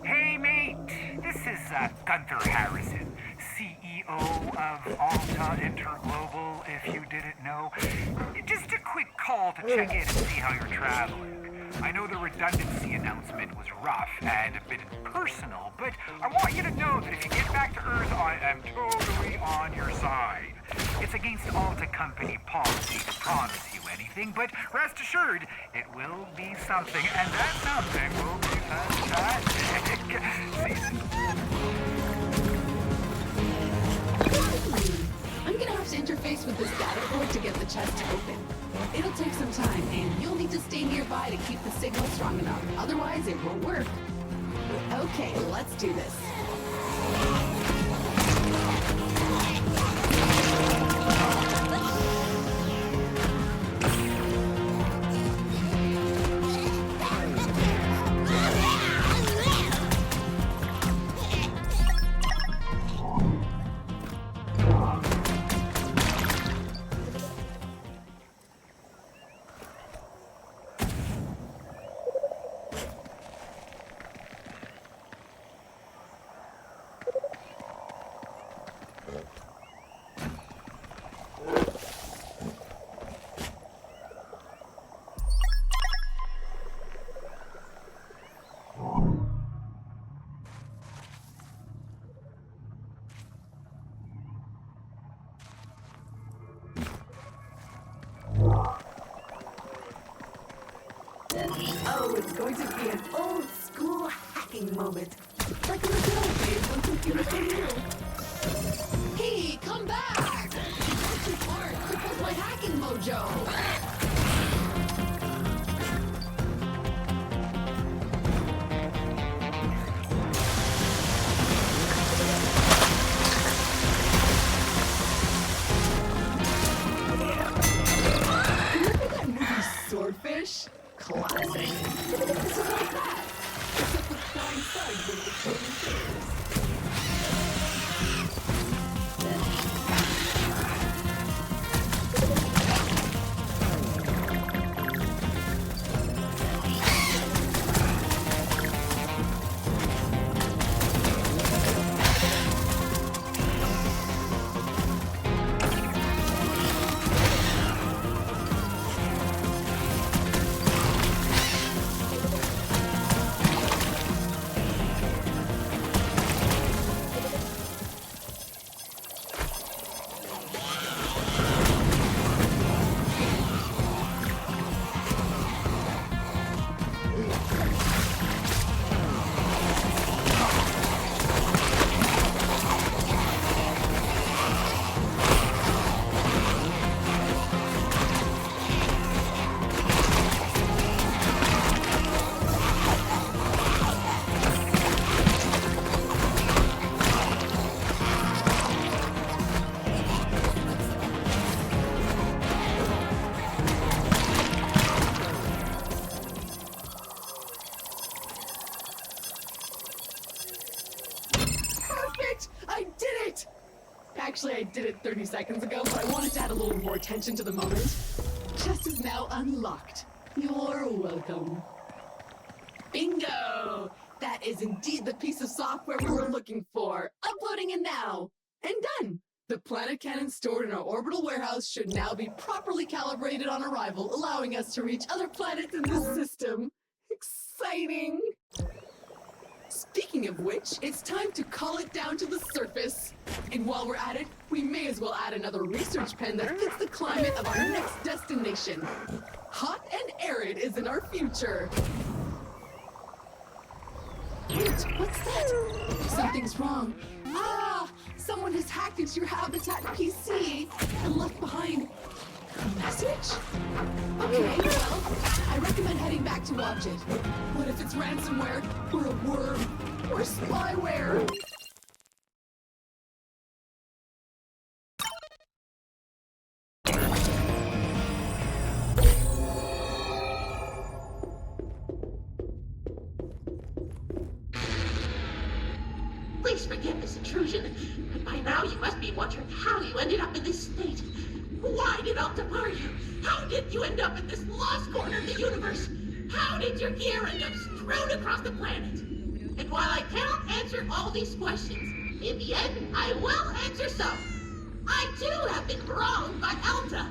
Hey, mate. This is Gunther Harrison, of Alta Interglobal, if you didn't know. Just a quick call to check in and see how you're traveling. I know the redundancy announcement was rough and a bit impersonal, but I want you to know that if you get back to Earth, I am totally on your side. It's against Alta Company policy to promise you anything, but rest assured, it will be something, and that something will be fantastic. I'm gonna have to interface with this data port to get the chest to open. It'll take some time, and you'll need to stay nearby to keep the signal strong enough. Otherwise, it won't work. Okay, let's do this. Oh, it's going to be an old school hacking moment. Like in the good old days when computers were new. Hey, come back! It's too hard. There goes my hacking mojo. Swordfish? Classic. This is like that. Except with flying slugs with the floating fingers. Actually, I did it 30 seconds ago, but I wanted to add a little more attention to the moment. Chest is now unlocked. You're welcome. Bingo! That is indeed the piece of software we were looking for. Uploading it now. And done. The planet cannon stored in our orbital warehouse should now be properly calibrated on arrival, allowing us to reach other planets in the system. Exciting! Speaking of which, it's time to call it down to the surface. And while we're at it, we may as well add another research pen that fits the climate of our next destination. Hot and arid is in our future. Wait, what's that? Something's wrong. Ah! Someone has hacked into your Habitat PC and left behind a message? Okay, well, I recommend heading back to watch it. What if it's ransomware, or a worm, or spyware? Please forgive this intrusion, but by now you must be wondering how you ended up in this state. Why did Alta bar you? How did you end up in this lost corner of the universe? How did your gear end up strewn across the planet? And while I cannot answer all these questions, in the end, I will answer so. I too have been wronged by Elta.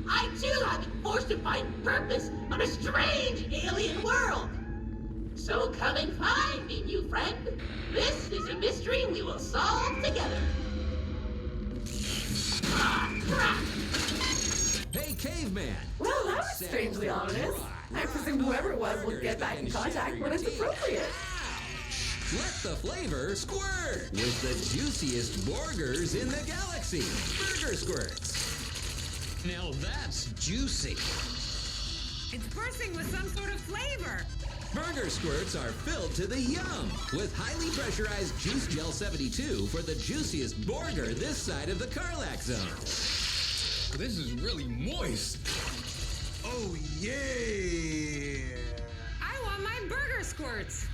I too have been forced to find purpose on a strange alien world. So come and find me, new friend. This is a mystery we will solve together. Ah, crap! Hey, caveman! Well, that was strangely ominous. I presume whoever it was will get back in contact when it's appropriate. Let the flavor squirt with the juiciest burgers in the galaxy. Burger Squirts. Now that's juicy. It's bursting with some sort of flavor. Burger Squirts are filled to the yum with highly pressurized Juice Gel 72 for the juiciest burger this side of the Carlac zone. This is really moist. Oh, yeah. I want my burger squirts.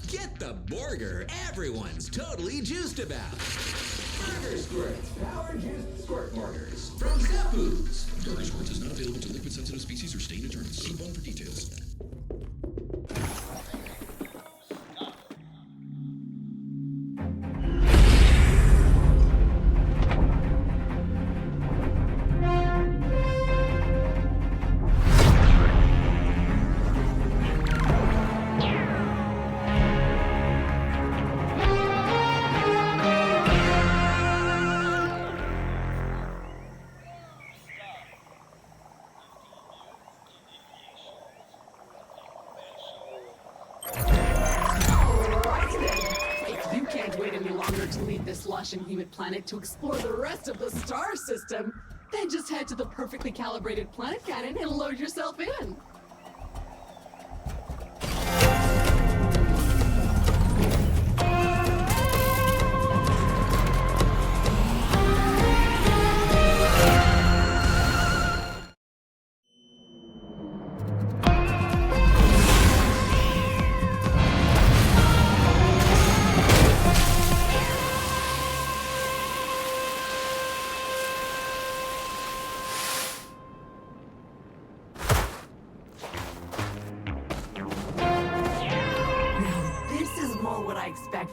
Get the burger everyone's totally juiced about. Burger Squirts, power juiced squirt burgers. From Zephyrs. Burger Squirts is not available to liquid-sensitive species or stain deterrents. See one for details. Lush and humid planet to explore the rest of the star system, then just head to the perfectly calibrated planet cannon and load yourself in.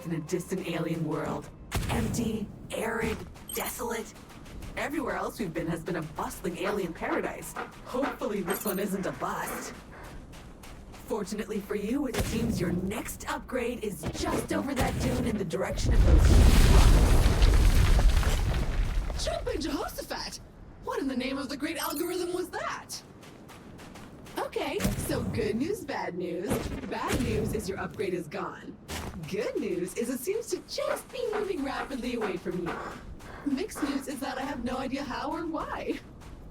In a distant alien world. Empty, arid, desolate. Everywhere else we've been has been a bustling alien paradise. Hopefully this one isn't a bust. Fortunately for you, it seems your next upgrade is just over that dune in the direction of those rocks. Jumping Jehoshaphat! What in the name of the great algorithm was that? Okay, so good news, bad news. Bad news is your upgrade is gone. Good news is it seems to just be moving rapidly away from you. Mixed news is that I have no idea how or why.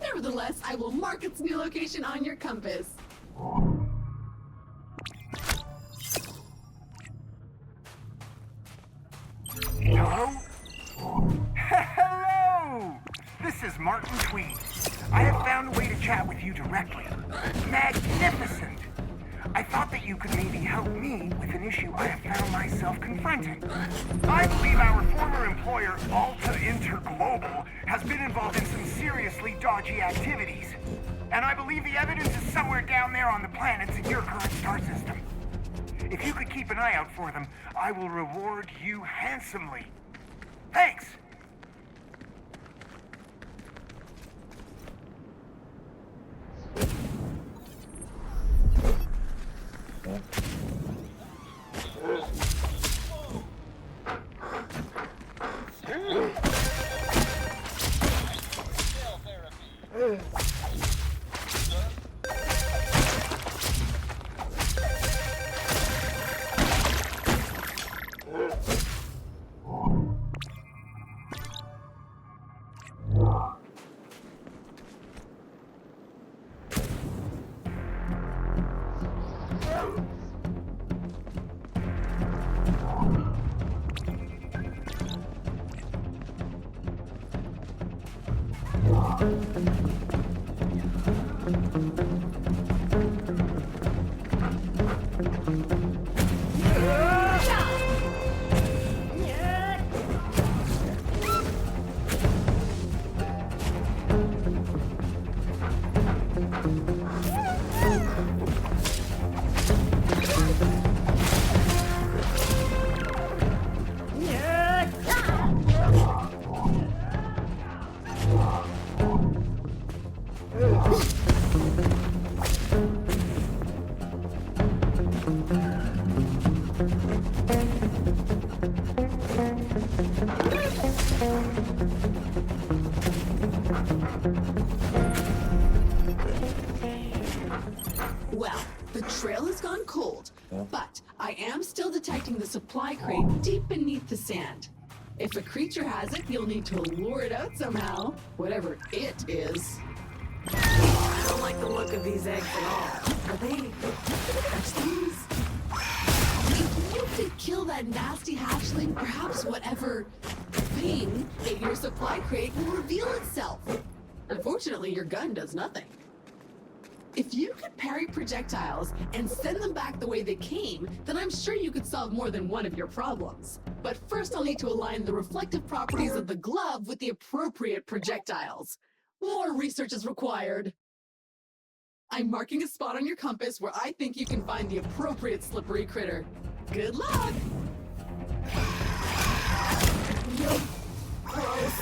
Nevertheless, I will mark its new location on your compass. Hello? Hello! This is Martin Tweed. I have found a way to chat with you directly. Magnificent! I thought that you could maybe help me with an issue I have found myself confronting. I believe our former employer, Alta Interglobal, has been involved in some seriously dodgy activities. And I believe the evidence is somewhere down there on the planets in your current star system. If you could keep an eye out for them, I will reward you handsomely. Thanks! Well, the trail has gone cold, but I am still detecting the supply crate deep beneath the sand. If a creature has it, you'll need to lure it out somehow, whatever it is. I don't like the look of these eggs at all. Are they hatchlings? If you could kill that nasty hatchling, perhaps whatever thing in your supply crate will reveal itself. Unfortunately, your gun does nothing. If you could parry projectiles and send them back the way they came, then I'm sure you could solve more than one of your problems. But first I'll need to align the reflective properties of the glove with the appropriate projectiles. More research is required. I'm marking a spot on your compass where I think you can find the appropriate slippery critter. Good luck! Gross.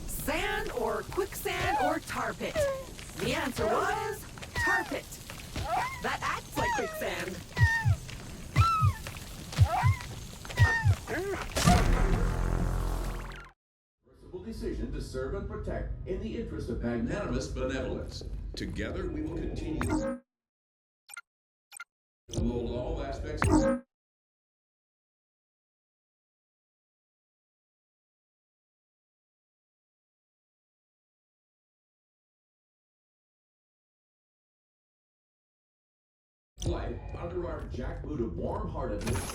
Sand or quicksand or tar pit? The answer was tar pit. That acts like quicksand. Reversible decision to serve and protect in the interest of magnanimous benevolence. Together we will continue to mold all aspects of life under our jackboot of warm-heartedness.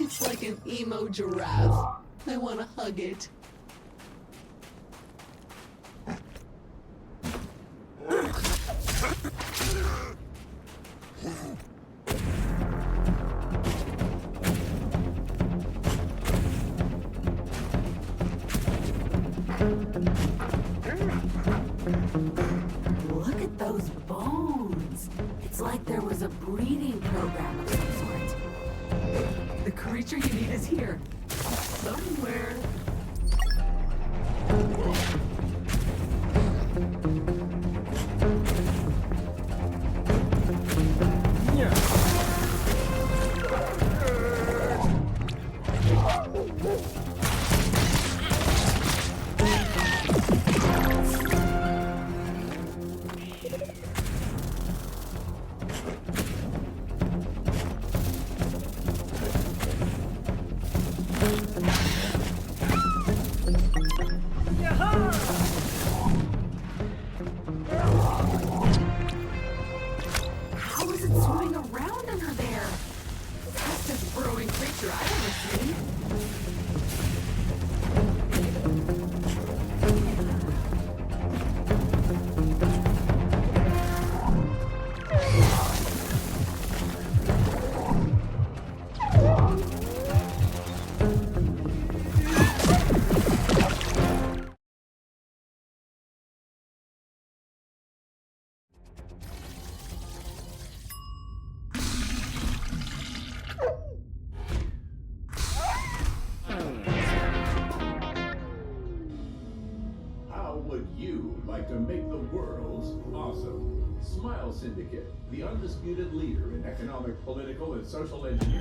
It's like an emo giraffe. I want to hug it. Look at those bones. It's like there was a breeding program of some sort. The creature you need is here. Somewhere. How is it swimming around under there? Fastest burrowing creature I've ever seen. How would you like to make the world's awesome? Smile Syndicate, the undisputed leader in economic, political, and social engineering.